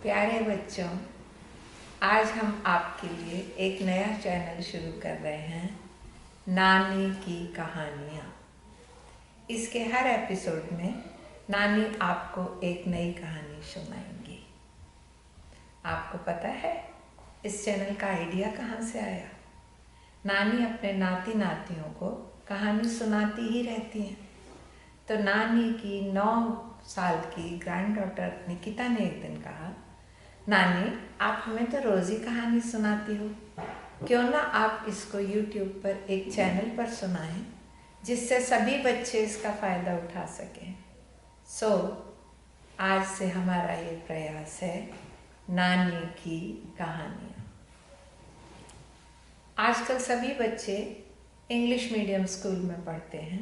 प्यारे बच्चों, आज हम आपके लिए एक नया चैनल शुरू कर रहे हैं, नानी की कहानियाँ। इसके हर एपिसोड में नानी आपको एक नई कहानी सुनाएंगी। आपको पता है इस चैनल का आइडिया कहाँ से आया? नानी अपने नाती नातियों को कहानी सुनाती ही रहती हैं। तो नानी की 9 साल की ग्रैंड डॉटर निकिता ने एक दिन कहा, नानी आप हमें तो रोज़ ही कहानी सुनाती हो, क्यों ना आप इसको YouTube पर एक चैनल पर सुनाएं जिससे सभी बच्चे इसका फ़ायदा उठा सकें। आज से हमारा ये प्रयास है, नानी की कहानियाँ। आजकल सभी बच्चे इंग्लिश मीडियम स्कूल में पढ़ते हैं,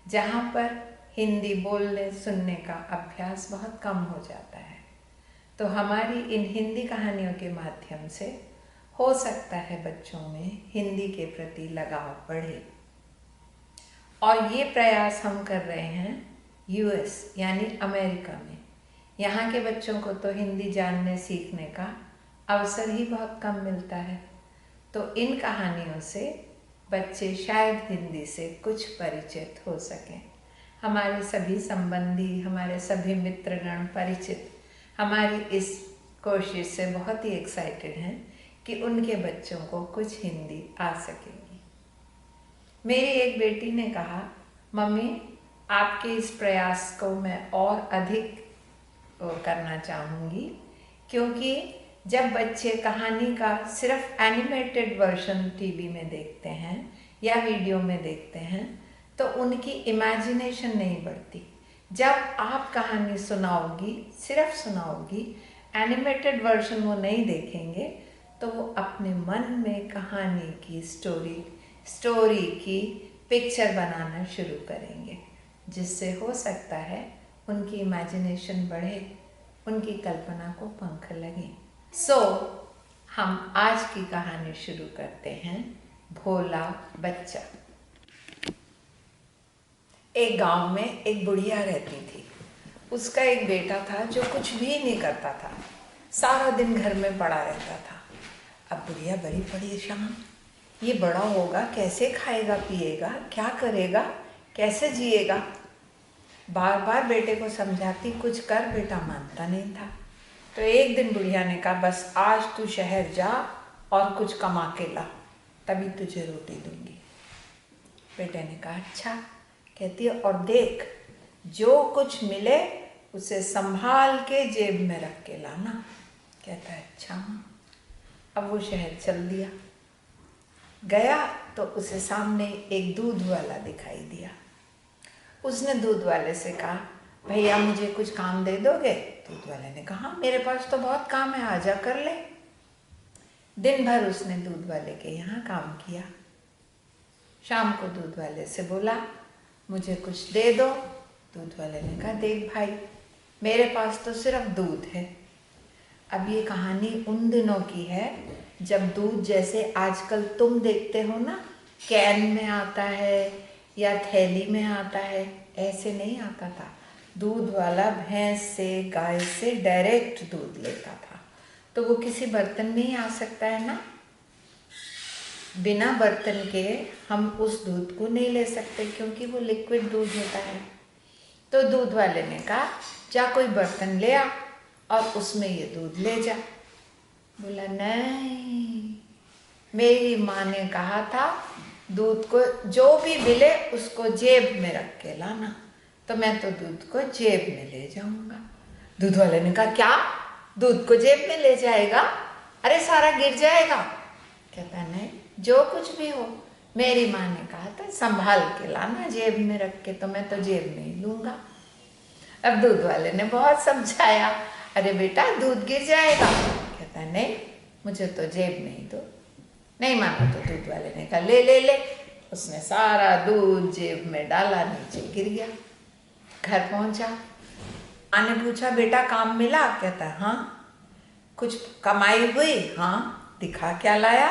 जहाँ पर हिंदी बोलने सुनने का अभ्यास बहुत कम हो जाता है। तो हमारी इन हिंदी कहानियों के माध्यम से हो सकता है बच्चों में हिंदी के प्रति लगाव बढ़े। और ये प्रयास हम कर रहे हैं US यानी अमेरिका में। यहाँ के बच्चों को तो हिंदी जानने सीखने का अवसर ही बहुत कम मिलता है। तो इन कहानियों से बच्चे शायद हिंदी से कुछ परिचित हो सकें। हमारे सभी संबंधी, हमारे सभी मित्रगण, परिचित हमारी इस कोशिश से बहुत ही एक्साइटेड हैं कि उनके बच्चों को कुछ हिंदी आ सकेगी। मेरी एक बेटी ने कहा, मम्मी आपके इस प्रयास को मैं और अधिक करना चाहूँगी, क्योंकि जब बच्चे कहानी का सिर्फ एनिमेटेड वर्जन टीवी में देखते हैं या वीडियो में देखते हैं तो उनकी इमेजिनेशन नहीं बढ़ती। जब आप कहानी सुनाओगी, सिर्फ सुनाओगी, एनिमेटेड वर्जन वो नहीं देखेंगे तो वो अपने मन में कहानी की स्टोरी की पिक्चर बनाना शुरू करेंगे, जिससे हो सकता है उनकी इमेजिनेशन बढ़े, उनकी कल्पना को पंख लगे। हम आज की कहानी शुरू करते हैं, भोला बच्चा। एक गांव में एक बुढ़िया रहती थी। उसका एक बेटा था जो कुछ भी नहीं करता था, सारा दिन घर में पड़ा रहता था। अब बुढ़िया बड़ी परेशान, ये बड़ा होगा, कैसे खाएगा पिएगा, क्या करेगा, कैसे जिएगा। बार बार बेटे को समझाती, कुछ कर, बेटा मानता नहीं था। तो एक दिन बुढ़िया ने कहा, बस आज तू शहर जा और कुछ कमा के ला, तभी तुझे रोटी दूंगी। बेटे ने कहा अच्छा। कहती है, और देख जो कुछ मिले उसे संभाल के जेब में रख के लाना। कहता है अच्छा। अब वो शहर चल दिया। गया तो उसे सामने एक दूध वाला दिखाई दिया। उसने दूध वाले से कहा, भैया मुझे कुछ काम दे दोगे? दूध वाले ने कहा, मेरे पास तो बहुत काम है, आजा कर ले। दिन भर उसने दूध वाले के यहाँ काम किया। शाम को दूध वाले से बोला, मुझे कुछ दे दो। दूध वाले ने कहा, देख भाई, मेरे पास तो सिर्फ दूध है। अब ये कहानी उन दिनों की है जब दूध जैसे आजकल तुम देखते हो ना, कैन में आता है या थैली में आता है, ऐसे नहीं आता था। दूध वाला भैंस से, गाय से डायरेक्ट दूध लेता था। तो वो किसी बर्तन में ही आ सकता है ना, बिना बर्तन के हम उस दूध को नहीं ले सकते, क्योंकि वो लिक्विड दूध होता है। तो दूध वाले ने कहा, जा कोई बर्तन ले आ और उसमें ये दूध ले जा। बोला नहीं, मेरी माँ ने कहा था दूध को जो भी मिले उसको जेब में रख के लाना, तो मैं तो दूध को जेब में ले जाऊंगा। दूध वाले ने कहा, क्या दूध को जेब में ले जाएगा? अरे सारा गिर जाएगा। कहता नहीं, जो कुछ भी हो, मेरी माँ ने कहा था संभाल के लाना जेब में रख के, तो मैं तो जेब में ही लूँगा। अब दूध वाले ने बहुत समझाया, अरे बेटा दूध गिर जाएगा। कहता नहीं, मुझे तो जेब में ही दो। नहीं माना तो दूध वाले ने कहा, ले ले ले। उसने सारा दूध जेब में डाला, नीचे गिर गया। घर पहुँचा, माँ ने पूछा, बेटा काम मिला? कहता हाँ। कुछ कमाई हुई? हाँ। दिखा क्या लाया?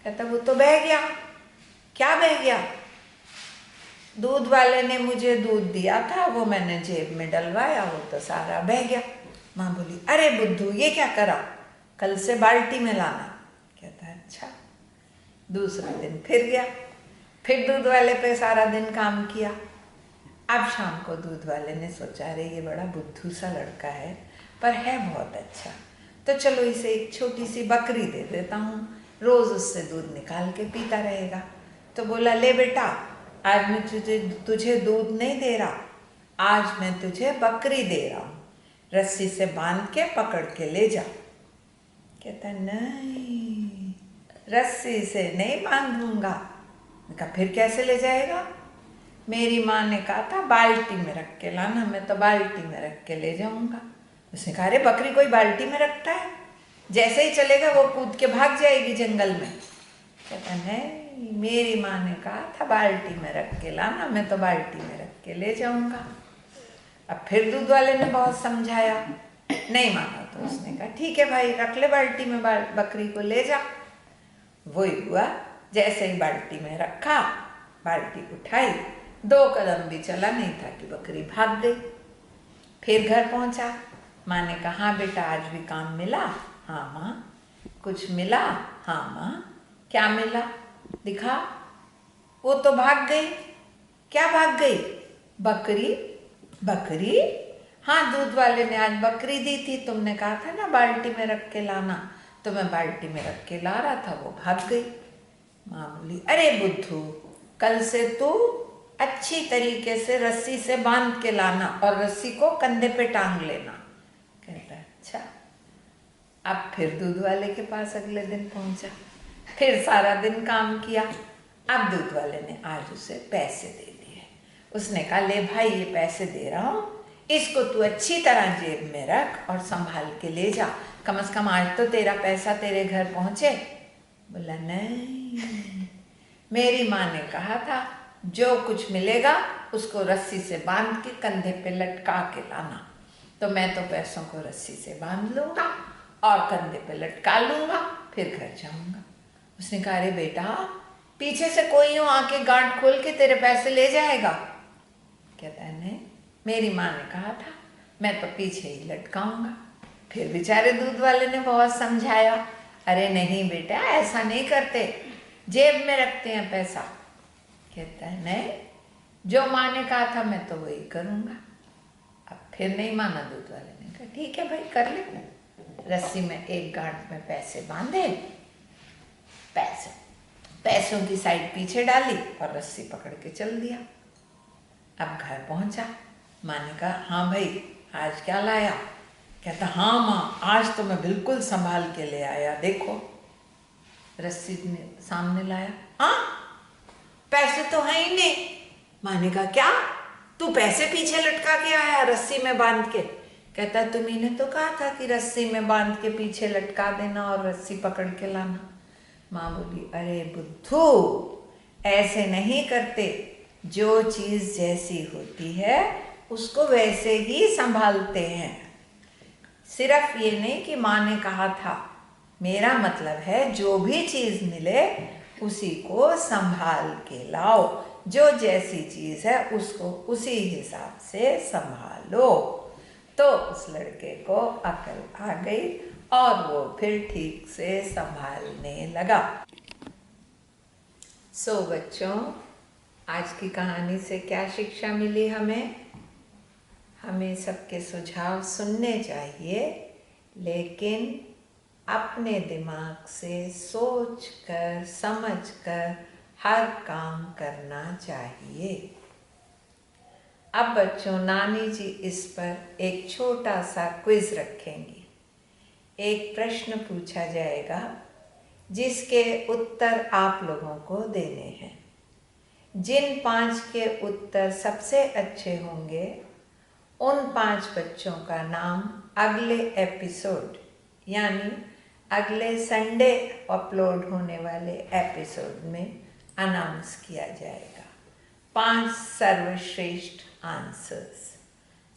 कहता वो तो बह गया। क्या बह गया? दूध वाले ने मुझे दूध दिया था, वो मैंने जेब में डलवाया, वो तो सारा बह गया। माँ बोली, अरे बुद्धू ये क्या करा, कल से बाल्टी में लाना। कहता है अच्छा। दूसरे दिन फिर गया, फिर दूध वाले पे सारा दिन काम किया। अब शाम को दूध वाले ने सोचा, अरे ये बड़ा बुद्धू सा लड़का है पर है बहुत अच्छा, तो चलो इसे एक छोटी सी बकरी दे देता हूँ, रोज उससे दूध निकाल के पीता रहेगा। तो बोला, ले बेटा, आज मैं तुझे दूध नहीं दे रहा, आज मैं तुझे बकरी दे रहा हूँ, रस्सी से बांध के पकड़ के ले जा। कहता नहीं, रस्सी से नहीं बांधूंगा। कहा फिर कैसे ले जाएगा? मेरी माँ ने कहा था बाल्टी में रख के लाना, मैं तो बाल्टी में रख के ले जाऊंगा। उसने कहा, अरे बकरी कोई बाल्टी में रखता है, जैसे ही चलेगा वो कूद के भाग जाएगी जंगल में। कहता नहीं, मेरी माँ ने कहा था बाल्टी में रख के लाना, मैं तो बाल्टी में रख के ले जाऊंगा। अब फिर दूध वाले ने बहुत समझाया, नहीं माना, तो उसने कहा ठीक है भाई, रख ले बाल्टी में, बकरी को ले जा। वही हुआ, जैसे ही बाल्टी में रखा, बाल्टी उठाई, 2 कदम भी चला नहीं था कि बकरी भाग गई। फिर घर पहुंचा, माँ ने कहा, हाँ बेटा आज भी काम मिला? हाँ माँ। कुछ मिला? हाँ माँ। क्या मिला? दिखा। वो तो भाग गई। क्या भाग गई? बकरी। बकरी? हाँ, दूध वाले ने आज बकरी दी थी, तुमने कहा था ना बाल्टी में रख के लाना, तो मैं बाल्टी में रख के ला रहा था, वो भाग गई। माँ बोली, अरे बुद्धू, कल से तू अच्छी तरीके से रस्सी से बांध के लाना और रस्सी को कंधे पे टांग लेना। कहता है अच्छा। अब फिर दूध वाले के पास अगले दिन पहुंचा, फिर सारा दिन काम किया। अब दूध वाले ने आज उसे पैसे दे दिए। उसने कहा, ले भाई ये पैसे दे रहा हूँ, इसको तू अच्छी तरह जेब में रख और संभाल के ले जा, कम से कम आज तो तेरा पैसा तेरे घर पहुंचे। बोला नहीं, मेरी माँ ने कहा था जो कुछ मिलेगा उसको रस्सी से बांध के कंधे पे लटका के लाना, तो मैं तो पैसों को रस्सी से बांध लूंगा और कंधे पे लटका लूंगा, फिर घर जाऊंगा। उसने कहा, अरे बेटा, पीछे से कोई यूं आके गांठ खोल के तेरे पैसे ले जाएगा? कहता है नहीं, मेरी माँ ने कहा था मैं तो पीछे ही लटकाऊंगा। फिर बेचारे दूध वाले ने बहुत समझाया, अरे नहीं बेटा, ऐसा नहीं करते, जेब में रखते हैं पैसा। कहता है नहीं, जो माँ ने कहा था मैं तो वही करूँगा। अब फिर नहीं माना दूध वाले ने, कहा ठीक है भाई कर ले। रस्सी में एक गांठ में पैसे बांधे, पैसों की साइड पीछे डाली और रस्सी पकड़ के चल दिया। अब घर पहुंचा, माँ ने कहा, हाँ भाई आज क्या लाया? कहता, हाँ माँ, आज तो मैं बिल्कुल संभाल के ले आया, देखो। रस्सी ने सामने लाया, हाँ पैसे तो है ही नहीं। माँ ने कहा, क्या तू पैसे पीछे लटका के आया रस्सी में बांध के? कहता, तुम्ही ने तो कहा था कि रस्सी में बांध के पीछे लटका देना और रस्सी पकड़ के लाना। माँ बोली, अरे बुद्धू, ऐसे नहीं करते, जो चीज़ जैसी होती है उसको वैसे ही संभालते हैं। सिर्फ ये नहीं कि माँ ने कहा था, मेरा मतलब है जो भी चीज़ मिले उसी को संभाल के लाओ, जो जैसी चीज़ है उसको उसी हिसाब से संभालो। तो उस लड़के को अकल आ गई और वो फिर ठीक से संभालने लगा। सो बच्चों, आज की कहानी से क्या शिक्षा मिली हमें? हमें सबके सुझाव सुनने चाहिए, लेकिन अपने दिमाग से सोच कर समझ कर हर काम करना चाहिए। अब बच्चों, नानी जी इस पर एक छोटा सा क्विज रखेंगी। एक प्रश्न पूछा जाएगा जिसके उत्तर आप लोगों को देने हैं। जिन 5 के उत्तर सबसे अच्छे होंगे उन 5 बच्चों का नाम अगले एपिसोड यानी अगले संडे अपलोड होने वाले एपिसोड में अनाउंस किया जाएगा। 5 सर्वश्रेष्ठ आंसर्स।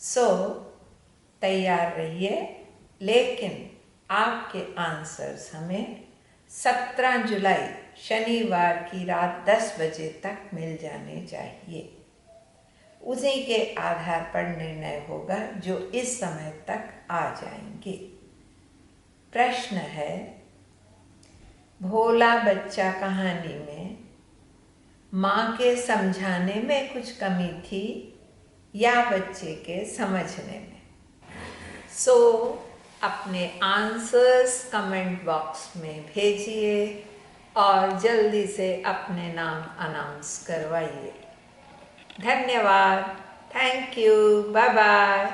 सो तैयार रहिए, लेकिन आपके आंसर्स हमें 17 जुलाई शनिवार की रात 10 बजे तक मिल जाने चाहिए। उसी के आधार पर निर्णय होगा जो इस समय तक आ जाएंगे। प्रश्न है, भोला बच्चा कहानी में माँ के समझाने में कुछ कमी थी या बच्चे के समझने में? सो अपने आंसर्स कमेंट बॉक्स में भेजिए और जल्दी से अपने नाम अनाउंस करवाइए। धन्यवाद। Thank you. Bye bye.